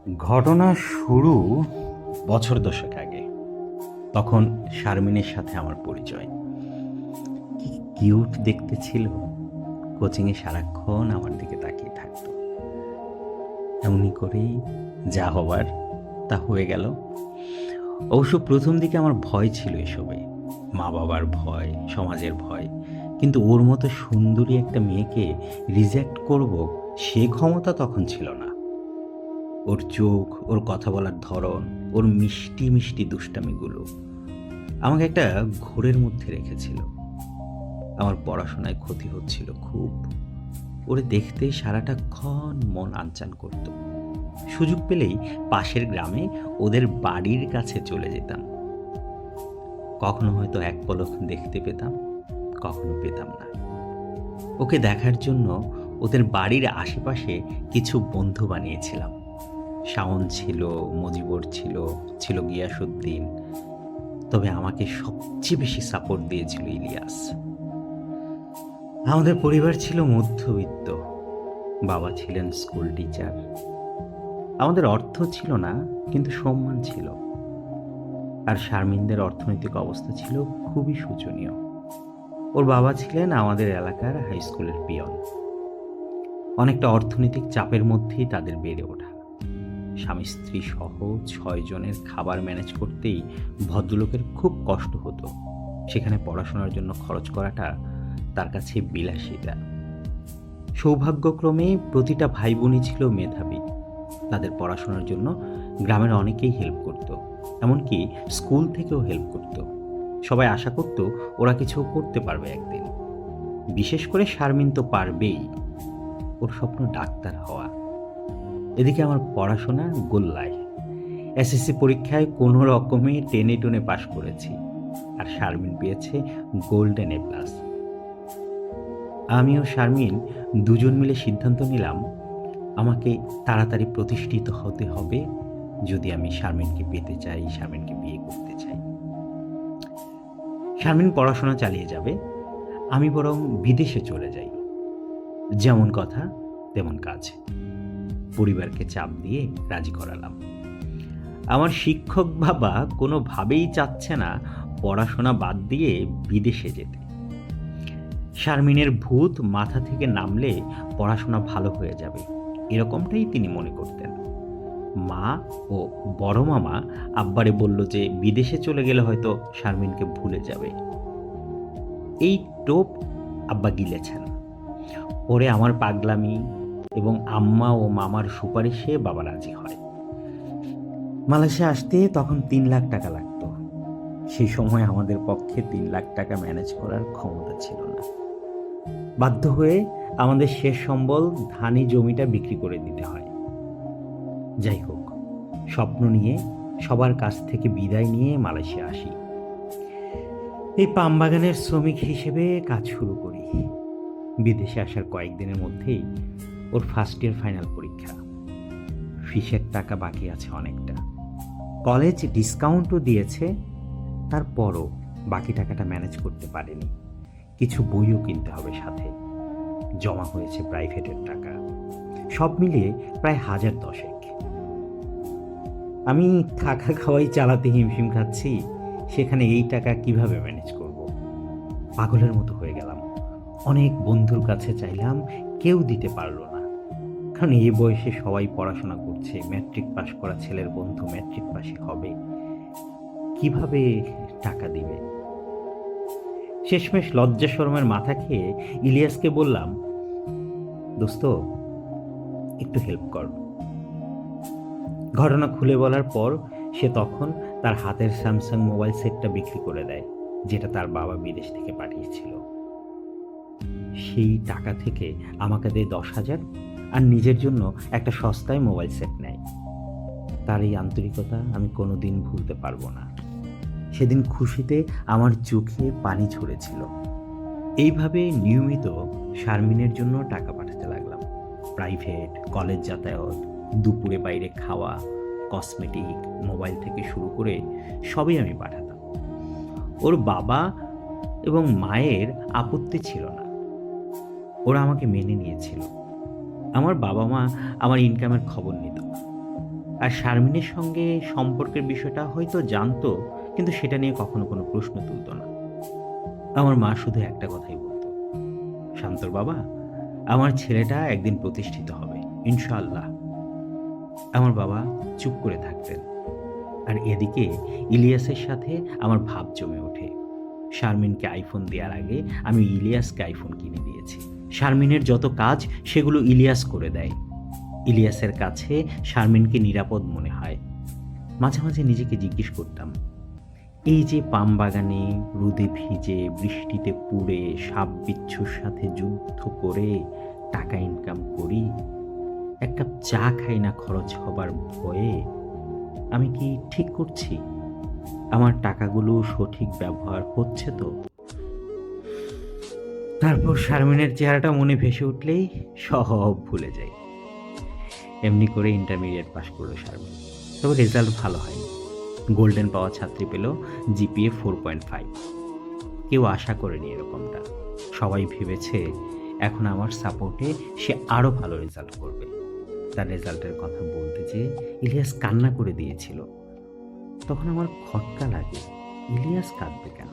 ঘটনা শুরু বছর দশেক আগে। তখন শারমিনের সাথে আমার পরিচয়। কি কিউট দেখতে ছিল! কোচিংয়ে সারাক্ষণ আমার দিকে তাকিয়ে থাকতো। এমনি করেই যা হবার তা হয়ে গেল। অবশ্য প্রথম দিকে আমার ভয় ছিল এসবে, মা বাবার ভয়, সমাজের ভয়। কিন্তু ওর মতো সুন্দরী একটা মেয়েকে রিজেক্ট করব, সে ক্ষমতা তখন ছিল না। ওর চোখ, ওর কথা বলার ধরন, ওর মিষ্টি মিষ্টি দুষ্টামিগুলো আমাকে একটা ঘোরের মধ্যে রেখেছিল। আমার পড়াশোনায় ক্ষতি হচ্ছিল খুব। ওরে দেখতেই সারাটা ক্ষণ মন আনচান করত। সুযোগ পেলেই পাশের গ্রামে ওদের বাড়ির কাছে চলে যেতাম। কখনো হয়তো এক পলক দেখতে পেতাম, কখনো পেতাম না। ওকে দেখার জন্য ওদের বাড়ির আশেপাশে কিছু বন্ধু বানিয়েছিলাম। শাওন ছিল, মজিবর ছিল, ছিল গিয়াসউদ্দিন। তবে আমাকে সবচেয়ে বেশি সাপোর্ট দিয়েছিল ইলিয়াস। আমাদের পরিবার ছিল মধ্যবিত্ত। বাবা ছিলেন স্কুল টিচার। আমাদের অর্থ ছিল না, কিন্তু সম্মান ছিল। আর শারমিনদের অর্থনৈতিক অবস্থা ছিল খুবই শোচনীয়। ওর বাবা ছিলেন আমাদের এলাকার হাই স্কুলের পিয়ন। অনেকটা অর্থনৈতিক চাপের মধ্যেই তাদের বেড়ে ওঠা। স্বামী স্ত্রী সহ 6 জনের খাবার ম্যানেজ করতেই ভদ্রলোকের খুব কষ্ট হতো। সেখানে পড়াশোনার জন্য খরচ করাটা তার কাছে বিলাসিতা। সৌভাগ্যক্রমে প্রতিটা ভাই বোনই ছিল মেধাবী। তাদের পড়াশোনার জন্য গ্রামের অনেকেই হেল্প করত, এমনকি স্কুল থেকেও হেল্প করত। সবাই আশা করত ওরা কিছু করতে পারবে একদিন। বিশেষ করে শারমিন তো পারবেই। ওর স্বপ্ন ডাক্তার হওয়া। এদিকে আমার পড়াশোনা গোল্লায়। এসএসসি পরীক্ষায় কোনো রকমে টেনে টুনে পাশ করেছি, আর শারমিন পেয়েছে গোল্ডেন এ প্লাস। আমি ও শারমিন দুজন মিলে সিদ্ধান্ত নিলাম আমাকে তাড়াতাড়ি প্রতিষ্ঠিত হতে হবে যদি আমি শারমিনকে পেতে চাই, শারমিনকে বিয়ে করতে চাই। শারমিন পড়াশোনা চালিয়ে যাবে, আমি বরং বিদেশে চলে যাই। যেমন কথা তেমন কাজ। পরিবারকে চাপ দিয়ে রাজি করালাম। আমার শিক্ষক বাবা কোনোভাবেই চাচ্ছে না পড়াশোনা বাদ দিয়ে বিদেশে যেতে। শারমিনের ভূত মাথা থেকে নামলে পড়াশোনা ভালো হয়ে যাবে, এরকমটাই তিনি মনে করতেন। মা ও বড় মামা আব্বারে বলল যে বিদেশে চলে গেলে হয়তো শারমিনকে ভুলে যাবে। এই টোপ আব্বা গিলেছেন। পরে আমার পাগলামি এবং আম্মা ও মামার সুপারিশে বাবা রাজি হয়। মালয়েশিয়া আসতে তখন 3 লাখ টাকা লাগতো। সেই সময় আমাদের পক্ষে 3 লাখ টাকা ম্যানেজ করার ক্ষমতা ছিল না। বাধ্য হয়ে আমাদের শেষ সম্বল ধানি জমিটা বিক্রি করে দিতে হয়। যাই হোক, স্বপ্ন নিয়ে সবার কাছ থেকে বিদায় নিয়ে মালয়েশিয়া আসি। এই পাম বাগানের শ্রমিক হিসেবে কাজ শুরু করি। বিদেশে আসার কয়েকদিনের মধ্যেই ওর ফার্স্ট ইয়ার ফাইনাল পরীক্ষা। ফিসের টাকা বাকি আছে অনেকটা। কলেজ ডিসকাউন্টও দিয়েছে, তারপরও বাকি টাকাটা ম্যানেজ করতে পারেনি। কিছু বইও কিনতে হবে সাথে। জমা হয়েছে প্রাইভেটের টাকা, সব মিলিয়ে প্রায় 1010। আমি থাকা খাওয়াই চালাতে হিমশিম খাচ্ছি, সেখানে এই টাকা কিভাবে ম্যানেজ করব? পাগলের মতো হয়ে গেলাম। অনেক বন্ধুর কাছে চাইলাম, কেউ দিতে পারলো না। কারণ এই বয়সে সবাই পড়াশোনা করছে, ম্যাট্রিক পাশ করা ছেলের বন্ধু ম্যাট্রিক পাশে হবে, কিভাবে টাকা দিবে? শেষমেশ লজ্জা শরমের মাথা খেয়ে ইলিয়াসকে বললাম, দোস্ত একটু হেল্প কর। ঘটনা খুলে বলার পর সে তখন তার হাতের স্যামসাং মোবাইল সেটটা বিক্রি করে দেয়, যেটা তার বাবা বিদেশ থেকে পাঠিয়েছিল। সেই টাকা থেকে আমাকে দেয় 10,000 আর নিজের জন্য একটা সস্তায় মোবাইল সেট নেয়। তার এই আন্তরিকতা আমি কোনোদিন ভুলতে পারবো না। সেদিন খুশিতে আমার চোখে পানি ঝরেছিল। এইভাবে নিয়মিত শারমিনের জন্য টাকা পাঠাতে লাগলাম। প্রাইভেট, কলেজ যাতায়াত, দুপুরে বাইরে খাওয়া, কসমেটিক, মোবাইল থেকে শুরু করে সবই আমি পাঠাতাম। ওর বাবা এবং মায়ের আপত্তি ছিল না, ওরা আমাকে মেনে নিয়েছিল। আমার বাবা মা আমার ইনকামের খবর নিত। আর শারমিনের সঙ্গে সম্পর্কের বিষয়টা হয়তো জানতো, কিন্তু সেটা নিয়ে কখনো কোনো প্রশ্ন তুলত না। আমার মা শুধু একটা কথাই বলতো, শান্তর বাবা, আমার ছেলেটা একদিন প্রতিষ্ঠিত হবে ইনশাআল্লাহ। আমার বাবা চুপ করে থাকতেন। আর এদিকে ইলিয়াসের সাথে আমার ভাব জমে ওঠে। শারমিনকে আইফোন দেওয়ার আগে আমি ইলিয়াসকে আইফোন কিনে দিয়েছি। শারমিনের যত কাজ সেগুলো ইলিয়াস করে দেয়। ইলিয়াসের কাছে শারমিনকে নিরাপদ মনে হয়। মাঝে মাঝে নিজেকে জিজ্ঞেস করতাম, এই যে পাম বাগানে রোদে ভিজে বৃষ্টিতে পুড়ে সাপ বিচ্ছুর সাথে যুদ্ধ করে টাকা ইনকাম করি, এক কাপ চা খাই না খরচ হবার ভয়ে, আমি কি ঠিক করছি? আমার টাকাগুলো সঠিক ব্যবহার হচ্ছে তো? তারপর শারমিনের চেহারাটা মনে ভেসে উঠলেই সব ভুলে যাই। এমনি করে ইন্টারমিডিয়েট পাশ করলো শারমিন। তবে রেজাল্ট ভালো হয়নি। গোল্ডেন পাওয়া ছাত্রী পেল জিপিএ 4.5। কেউ আশা করেনি এরকমটা। সবাই ভেবেছে এখন আমার সাপোর্টে সে আরও ভালো রেজাল্ট করবে। তার রেজাল্টের কথা বলতে যেয়ে ইলিয়াস কান্না করে দিয়েছিল। তখন আমার খটকা লাগে, ইলিয়াস কাঁদবে কেন?